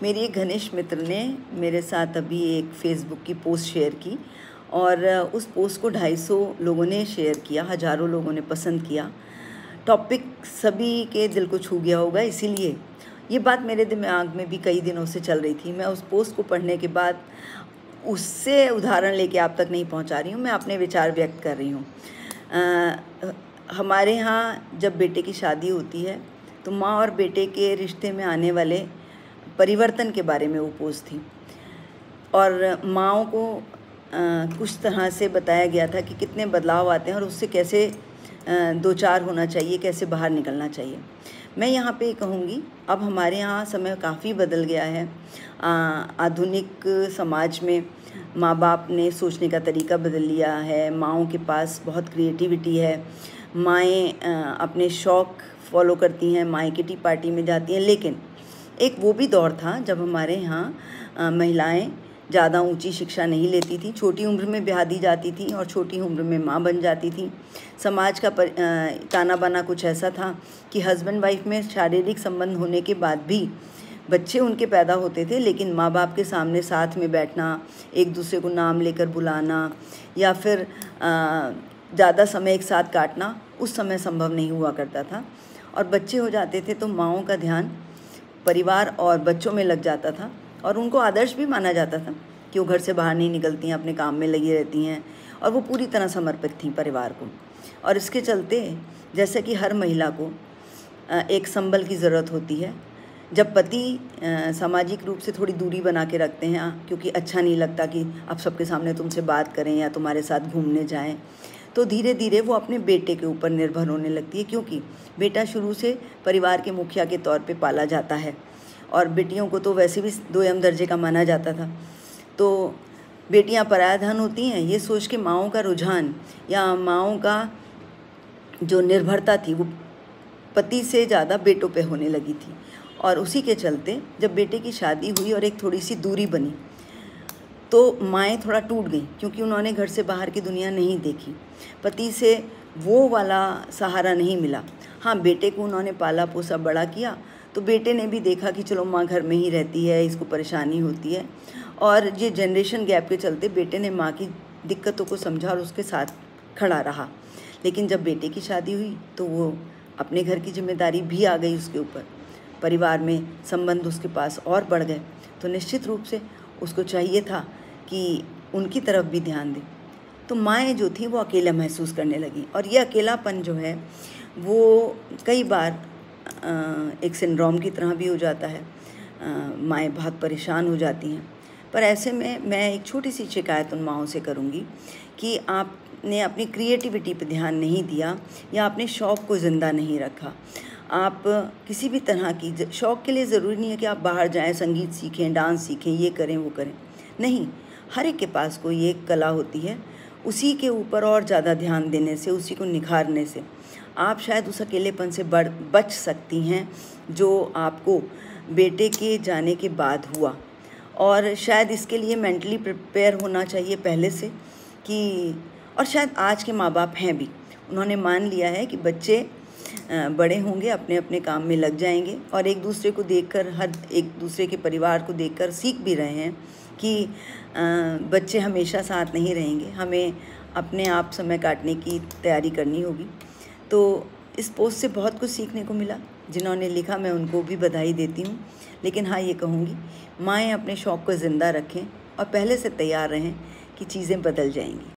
मेरी एक घनिष्ठ मित्र ने मेरे साथ अभी एक फ़ेसबुक की पोस्ट शेयर की और उस पोस्ट को 250 लोगों ने शेयर किया, हज़ारों लोगों ने पसंद किया। टॉपिक सभी के दिल को छू गया होगा, इसीलिए ये बात मेरे दिमाग में भी कई दिनों से चल रही थी। मैं उस पोस्ट को पढ़ने के बाद उससे उदाहरण लेके आप तक नहीं पहुंचा रही हूँ, मैं अपने विचार व्यक्त कर रही हूँ। हमारे यहाँ जब बेटे की शादी होती है तो माँ और बेटे के रिश्ते में आने वाले परिवर्तन के बारे में वो पोस्ट थी और माँओं को कुछ तरह से बताया गया था कि कितने बदलाव आते हैं और उससे कैसे दो चार होना चाहिए, कैसे बाहर निकलना चाहिए। मैं यहाँ पे कहूँगी, अब हमारे यहाँ समय काफ़ी बदल गया है। आधुनिक समाज में माँ बाप ने सोचने का तरीका बदल लिया है। माँओं के पास बहुत क्रिएटिविटी है। माएँ अपने शौक़ फॉलो करती हैं, माएँ किटी पार्टी में जाती हैं। लेकिन एक वो भी दौर था जब हमारे यहाँ महिलाएं ज़्यादा ऊंची शिक्षा नहीं लेती थी, छोटी उम्र में ब्याह दी जाती थी और छोटी उम्र में माँ बन जाती थी। समाज का ताना बाना कुछ ऐसा था कि हस्बैंड वाइफ में शारीरिक संबंध होने के बाद भी बच्चे उनके पैदा होते थे, लेकिन माँ बाप के सामने साथ में बैठना, एक दूसरे को नाम लेकर बुलाना या फिर ज़्यादा समय एक साथ काटना उस समय संभव नहीं हुआ करता था। और बच्चे हो जाते थे तो माँओं का ध्यान परिवार और बच्चों में लग जाता था और उनको आदर्श भी माना जाता था कि वो घर से बाहर नहीं निकलती हैं, अपने काम में लगी रहती हैं और वो पूरी तरह समर्पित थीं परिवार को। और इसके चलते जैसे कि हर महिला को एक संबल की ज़रूरत होती है। जब पति सामाजिक रूप से थोड़ी दूरी बना के रखते हैं क्योंकि अच्छा नहीं लगता कि अब सबके सामने तुमसे बात करें या तुम्हारे साथ घूमने जाएं, तो धीरे धीरे वो अपने बेटे के ऊपर निर्भर होने लगती है, क्योंकि बेटा शुरू से परिवार के मुखिया के तौर पे पाला जाता है और बेटियों को तो वैसे भी दोयम दर्जे का माना जाता था। तो बेटियां पराया धन होती हैं, ये सोच के माँओं का रुझान या माँओं का जो निर्भरता थी वो पति से ज़्यादा बेटों पे होने लगी थी। और उसी के चलते जब बेटे की शादी हुई और एक थोड़ी सी दूरी बनी तो माएँ थोड़ा टूट गईं, क्योंकि उन्होंने घर से बाहर की दुनिया नहीं देखी, पति से वो वाला सहारा नहीं मिला। हाँ, बेटे को उन्होंने पाला पोसा बड़ा किया तो बेटे ने भी देखा कि चलो माँ घर में ही रहती है, इसको परेशानी होती है, और ये जनरेशन गैप के चलते बेटे ने माँ की दिक्कतों को समझा और उसके साथ खड़ा रहा। लेकिन जब बेटे की शादी हुई तो वो अपने घर की जिम्मेदारी भी आ गई उसके ऊपर, परिवार में संबंध उसके पास और बढ़ गए, तो निश्चित रूप से उसको चाहिए था कि उनकी तरफ भी ध्यान दे। तो माएँ जो थी वो अकेला महसूस करने लगी और ये अकेलापन जो है वो कई बार एक सिंड्रोम की तरह भी हो जाता है। माएँ बहुत परेशान हो जाती हैं। पर ऐसे में मैं एक छोटी सी शिकायत उन माँओं से करूँगी कि आपने अपनी क्रिएटिविटी पे ध्यान नहीं दिया या अपने शौक़ को ज़िंदा नहीं रखा। आप किसी भी तरह की शौक़ के लिए ज़रूरी नहीं है कि आप बाहर जाएं, संगीत सीखें, डांस सीखें, ये करें वो करें, नहीं। हर एक के पास कोई एक कला होती है, उसी के ऊपर और ज़्यादा ध्यान देने से, उसी को निखारने से आप शायद उस अकेलेपन से बच सकती हैं जो आपको बेटे के जाने के बाद हुआ। और शायद इसके लिए मेंटली प्रिपेयर होना चाहिए पहले से कि, और शायद आज के माँ बाप हैं भी, उन्होंने मान लिया है कि बच्चे बड़े होंगे, अपने अपने काम में लग जाएंगे और एक दूसरे को देखकर, हर एक दूसरे के परिवार को देखकर सीख भी रहे हैं कि बच्चे हमेशा साथ नहीं रहेंगे, हमें अपने आप समय काटने की तैयारी करनी होगी। तो इस पोस्ट से बहुत कुछ सीखने को मिला। जिन्होंने लिखा मैं उनको भी बधाई देती हूँ, लेकिन हाँ ये कहूँगी, माएँ अपने शौक़ को ज़िंदा रखें और पहले से तैयार रहें कि चीज़ें बदल जाएंगी।